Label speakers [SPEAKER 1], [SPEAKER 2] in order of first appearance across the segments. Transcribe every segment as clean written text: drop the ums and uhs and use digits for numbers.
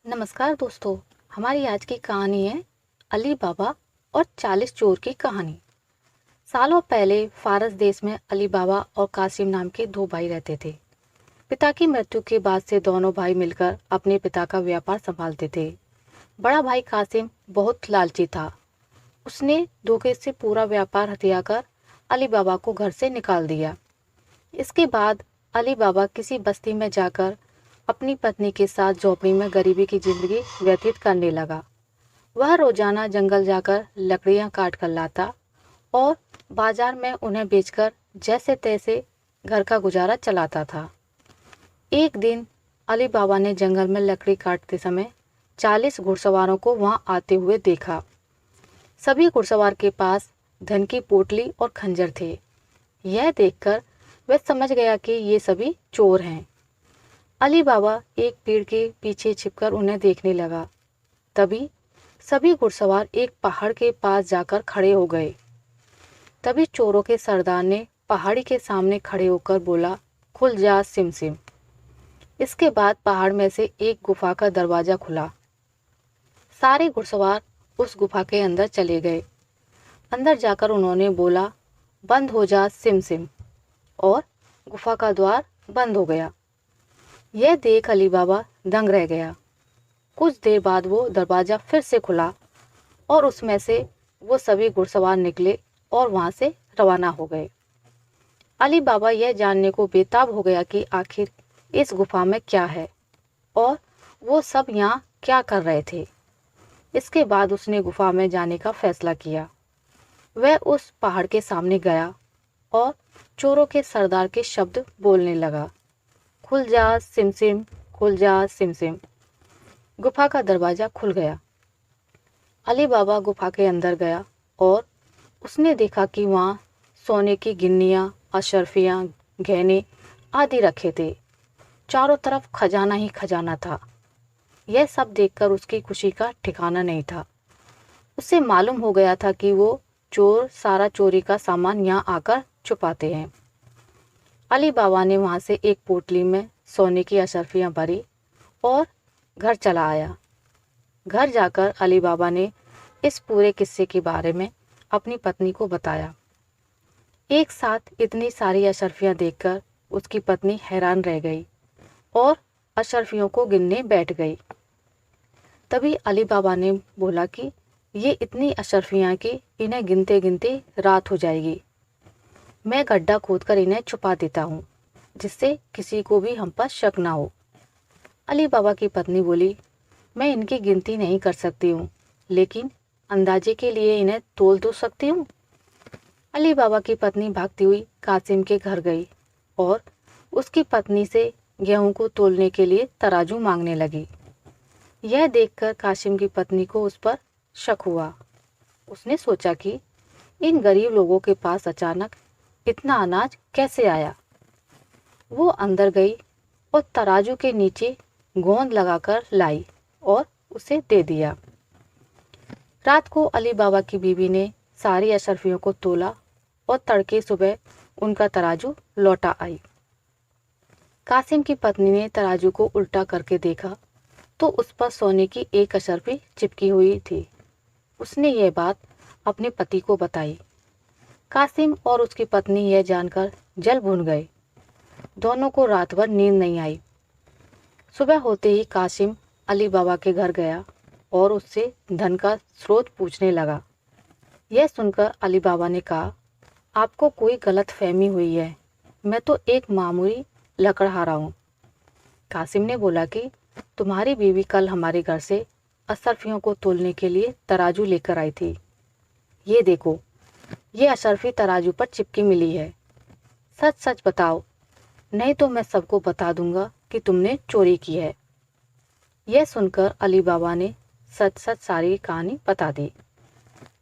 [SPEAKER 1] नमस्कार दोस्तों। हमारी आज की कहानी है अली बाबा और 40 चोर की कहानी। सालों पहले फारस देश में अली बाबा और कासिम नाम के दो भाई रहते थे। पिता की मृत्यु के बाद से दोनों भाई मिलकर अपने पिता का व्यापार संभालते थे। बड़ा भाई कासिम बहुत लालची था। उसने धोखे से पूरा व्यापार हथियाकर अली बाबा को घर से निकाल दिया। इसके बाद अली बाबा किसी बस्ती में जाकर अपनी पत्नी के साथ झोपड़ी में गरीबी की जिंदगी व्यतीत करने लगा। वह रोजाना जंगल जाकर लकड़ियां काट कर लाता और बाजार में उन्हें बेचकर जैसे तैसे घर का गुजारा चलाता था। एक दिन अली बाबा ने जंगल में लकड़ी काटते समय 40 घुड़सवारों को वहां आते हुए देखा। सभी घुड़सवार के पास धन की पोटली और खंजर थे। यह देखकर वह समझ गया कि ये सभी चोर हैं। अली बाबा एक पेड़ के पीछे छिपकर उन्हें देखने लगा। तभी सभी घुड़सवार एक पहाड़ के पास जाकर खड़े हो गए। तभी चोरों के सरदार ने पहाड़ी के सामने खड़े होकर बोला, खुल जा सिम सिम। इसके बाद पहाड़ में से एक गुफा का दरवाजा खुला। सारे घुड़सवार उस गुफा के अंदर चले गए। अंदर जाकर उन्होंने बोला, बंद हो जा सिम सिम, और गुफा का द्वार बंद हो गया। यह देख अली बाबा दंग रह गया। कुछ देर बाद वो दरवाजा फिर से खुला और उसमें से वो सभी घुड़सवार निकले और वहां से रवाना हो गए। अली बाबा यह जानने को बेताब हो गया कि आखिर इस गुफा में क्या है और वो सब यहाँ क्या कर रहे थे। इसके बाद उसने गुफा में जाने का फैसला किया। वह उस पहाड़ के सामने गया और चोरों के सरदार के शब्द बोलने लगा, खुल जा सिम सिम, खुल जा सिम सिम। गुफा का दरवाजा खुल गया। अली बाबा गुफा के अंदर गया और उसने देखा कि वहाँ सोने की गिन्नियाँ, अशरफियाँ, गहने आदि रखे थे। चारों तरफ खजाना ही खजाना था। यह सब देखकर उसकी खुशी का ठिकाना नहीं था। उसे मालूम हो गया था कि वो चोर सारा चोरी का सामान यहाँ आकर छुपाते हैं। अली बाबा ने वहाँ से एक पोटली में सोने की अशरफियाँ भरी और घर चला आया। घर जाकर अली बाबा ने इस पूरे किस्से के बारे में अपनी पत्नी को बताया। एक साथ इतनी सारी अशरफियाँ देखकर उसकी पत्नी हैरान रह गई और अशरफियों को गिनने बैठ गई। तभी अली बाबा ने बोला कि ये इतनी अशरफियाँ कि इन्हें गिनते गिनते रात हो जाएगी। मैं गड्ढा खोदकर इन्हें छुपा देता हूँ, जिससे किसी को भी हम पर शक ना हो। अली बाबा की पत्नी बोली, मैं इनकी गिनती नहीं कर सकती हूँ, लेकिन अंदाजे के लिए इन्हें तोल तो सकती हूँ। अली बाबा की पत्नी भागती हुई कासिम के घर गई और उसकी पत्नी से गेहूं को तोलने के लिए तराजू मांगने लगी। यह देखकर कासिम की पत्नी को उस पर शक हुआ। उसने सोचा कि इन गरीब लोगों के पास अचानक इतना अनाज कैसे आया। वो अंदर गई और तराजू के नीचे गोंद लगाकर लाई और उसे दे दिया। रात को अली बाबा की बीवी ने सारी अशरफियों को तोला और तड़के सुबह उनका तराजू लौटा आई। कासिम की पत्नी ने तराजू को उल्टा करके देखा तो उस पर सोने की एक अशरफी चिपकी हुई थी। उसने यह बात अपने पति को बताई। कासिम और उसकी पत्नी यह जानकर जल भुन गए। दोनों को रात भर नींद नहीं आई। सुबह होते ही कासिम अली बाबा के घर गया और उससे धन का स्रोत पूछने लगा। यह सुनकर अली बाबा ने कहा, आपको कोई गलत फहमी हुई है, मैं तो एक मामूली लकड़हारा हूँ। कासिम ने बोला कि तुम्हारी बीवी कल हमारे घर से अशरफियों को तोलने के लिए तराजू लेकर आई थी। ये देखो, ये अशरफी तराजू पर चिपकी मिली है। सच सच बताओ, नहीं तो मैं सबको बता दूंगा कि तुमने चोरी की है। यह सुनकर अली बाबा ने सच सच सारी कहानी बता दी।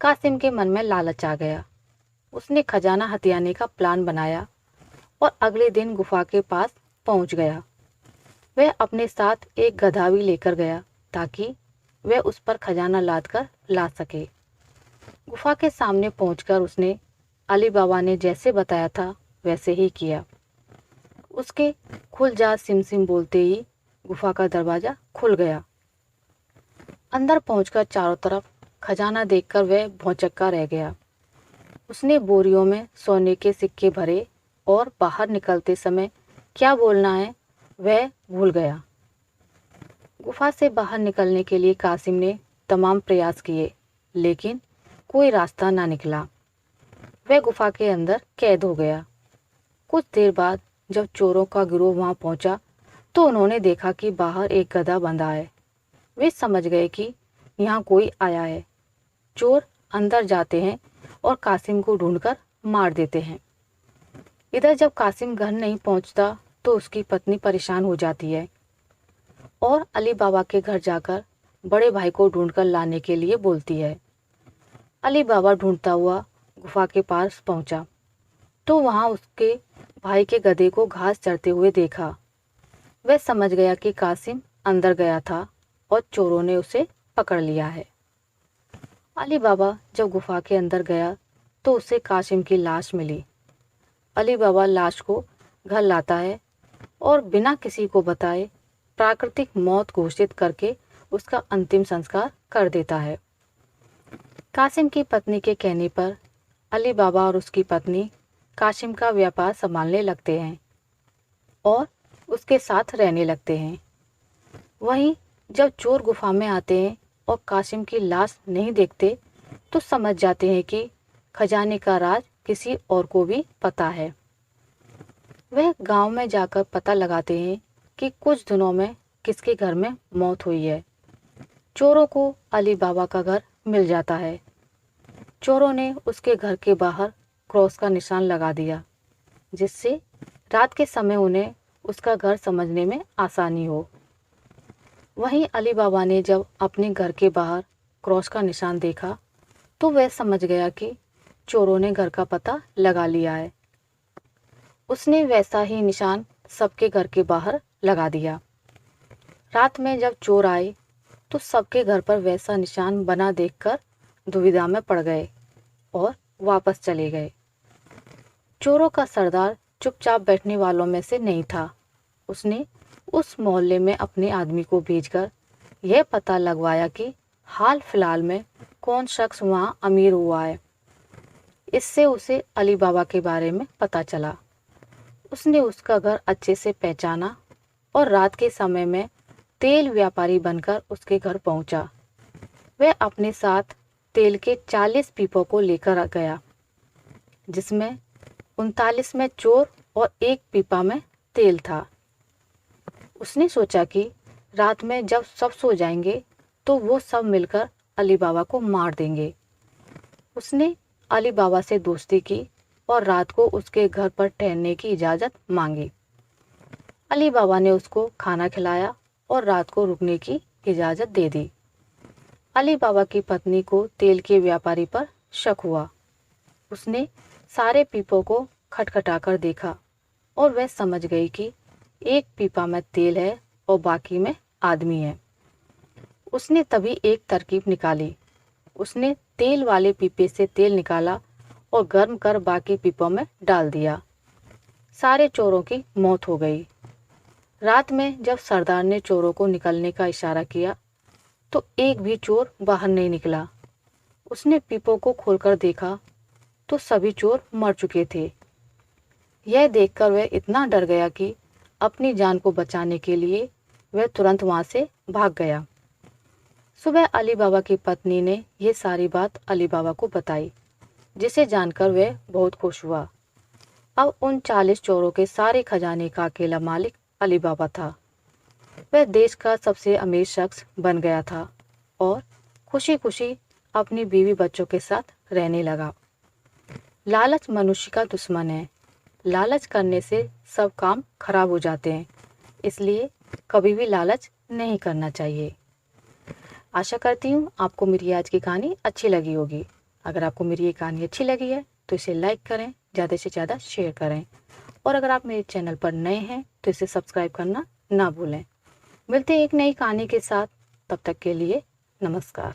[SPEAKER 1] कासिम के मन में लालच आ गया। उसने खजाना हथियाने का प्लान बनाया और अगले दिन गुफा के पास पहुंच गया। वह अपने साथ एक गधा भी लेकर गया ताकि वह उस पर खजाना लाद कर ला सके। गुफा के सामने पहुंचकर उसने अली बाबा ने जैसे बताया था वैसे ही किया। उसके खुल जा सिम सिम बोलते ही गुफा का दरवाजा खुल गया अंदर पहुंचकर चारों तरफ खजाना देखकर वह भौंचक्का रह गया। उसने बोरियों में सोने के सिक्के भरे और बाहर निकलते समय क्या बोलना है वह भूल गया। गुफा से बाहर निकलने के लिए कासिम ने तमाम प्रयास किए, लेकिन कोई रास्ता ना निकला। वह गुफा के अंदर कैद हो गया। कुछ देर बाद जब चोरों का गिरोह वहां पहुंचा तो उन्होंने देखा कि बाहर एक गधा बंधा है। वे समझ गए कि यहाँ कोई आया है। चोर अंदर जाते हैं और कासिम को ढूंढकर मार देते हैं। इधर जब कासिम घर नहीं पहुंचता तो उसकी पत्नी परेशान हो जाती है और अली बाबा के घर जाकर बड़े भाई को ढूंढकर लाने के लिए बोलती है। अली बाबा ढूंढता हुआ गुफा के पास पहुंचा तो वहां उसके भाई के गधे को घास चरते हुए देखा। वह समझ गया कि कासिम अंदर गया था और चोरों ने उसे पकड़ लिया है। अली बाबा जब गुफा के अंदर गया तो उसे कासिम की लाश मिली। अली बाबा लाश को घर लाता है और बिना किसी को बताए प्राकृतिक मौत घोषित करके उसका अंतिम संस्कार कर देता है। कासिम की पत्नी के कहने पर अली बाबा और उसकी पत्नी कासिम का व्यापार संभालने लगते हैं और उसके साथ रहने लगते हैं। वहीं जब चोर गुफा में आते हैं और कासिम की लाश नहीं देखते तो समझ जाते हैं कि खजाने का राज किसी और को भी पता है। वह गांव में जाकर पता लगाते हैं कि कुछ दिनों में किसके घर में मौत हुई है। चोरों को अली बाबा का घर मिल जाता है। चोरों ने उसके घर के बाहर क्रॉस का निशान लगा दिया, जिससे रात के समय उन्हें उसका घर समझने में आसानी हो। वहीं अली बाबा ने जब अपने घर के बाहर क्रॉस का निशान देखा तो वह समझ गया कि चोरों ने घर का पता लगा लिया है। उसने वैसा ही निशान सबके घर के बाहर लगा दिया। रात में जब चोर आए तो सबके घर पर वैसा निशान बना देखकर दुविधा में पड़ गए और वापस चले गए। चोरों का सरदार चुपचाप बैठने वालों में से नहीं था। उसने उस मोहल्ले में अपने आदमी को भेजकर यह पता लगवाया कि हाल फिलहाल में कौन शख्स वहां अमीर हुआ है। इससे उसे अली बाबा के बारे में पता चला। उसने उसका घर अच्छे से पहचाना और रात के समय में तेल व्यापारी बनकर उसके घर पहुंचा। वह अपने साथ तेल के 40 पीपों को लेकर गया, जिसमें 39 में चोर और एक पीपा में तेल था। उसने सोचा कि रात में जब सब सो जाएंगे तो वो सब मिलकर अली बाबा को मार देंगे। उसने अली बाबा से दोस्ती की और रात को उसके घर पर ठहरने की इजाज़त मांगी। अली बाबा ने उसको खाना खिलाया और रात को रुकने की इजाज़त दे दी। अली बाबा की पत्नी को तेल के व्यापारी पर शक हुआ। उसने सारे पीपों को खटखटाकर देखा और वह समझ गई कि एक पीपा में तेल है और बाकी में आदमी है। उसने तभी एक तरकीब निकाली। उसने तेल वाले पीपे से तेल निकाला और गर्म कर बाकी पीपों में डाल दिया। सारे चोरों की मौत हो गई। रात में जब सरदार ने चोरों को निकलने का इशारा किया तो एक भी चोर बाहर नहीं निकला। उसने पीपों को खोलकर देखा तो सभी चोर मर चुके थे। यह देखकर वह इतना डर गया कि अपनी जान को बचाने के लिए वह तुरंत वहां से भाग गया। सुबह अली बाबा की पत्नी ने यह सारी बात अली बाबा को बताई, जिसे जानकर वह बहुत खुश हुआ। अब उन 40 चोरों के सारे खजाने का अकेला मालिक अली बाबा था। वह देश का सबसे अमीर शख्स बन गया था और खुशी खुशी अपनी बीवी बच्चों के साथ रहने लगा। लालच मनुष्य का दुश्मन है। लालच करने से सब काम खराब हो जाते हैं, इसलिए कभी भी लालच नहीं करना चाहिए। आशा करती हूँ आपको मेरी आज की कहानी अच्छी लगी होगी। अगर आपको मेरी ये कहानी अच्छी लगी है तो इसे लाइक करें, ज़्यादा से ज़्यादा शेयर करें और अगर आप मेरे चैनल पर नए हैं तो इसे सब्सक्राइब करना ना भूलें। मिलते हैं एक नई कहानी के साथ, तब तक के लिए नमस्कार।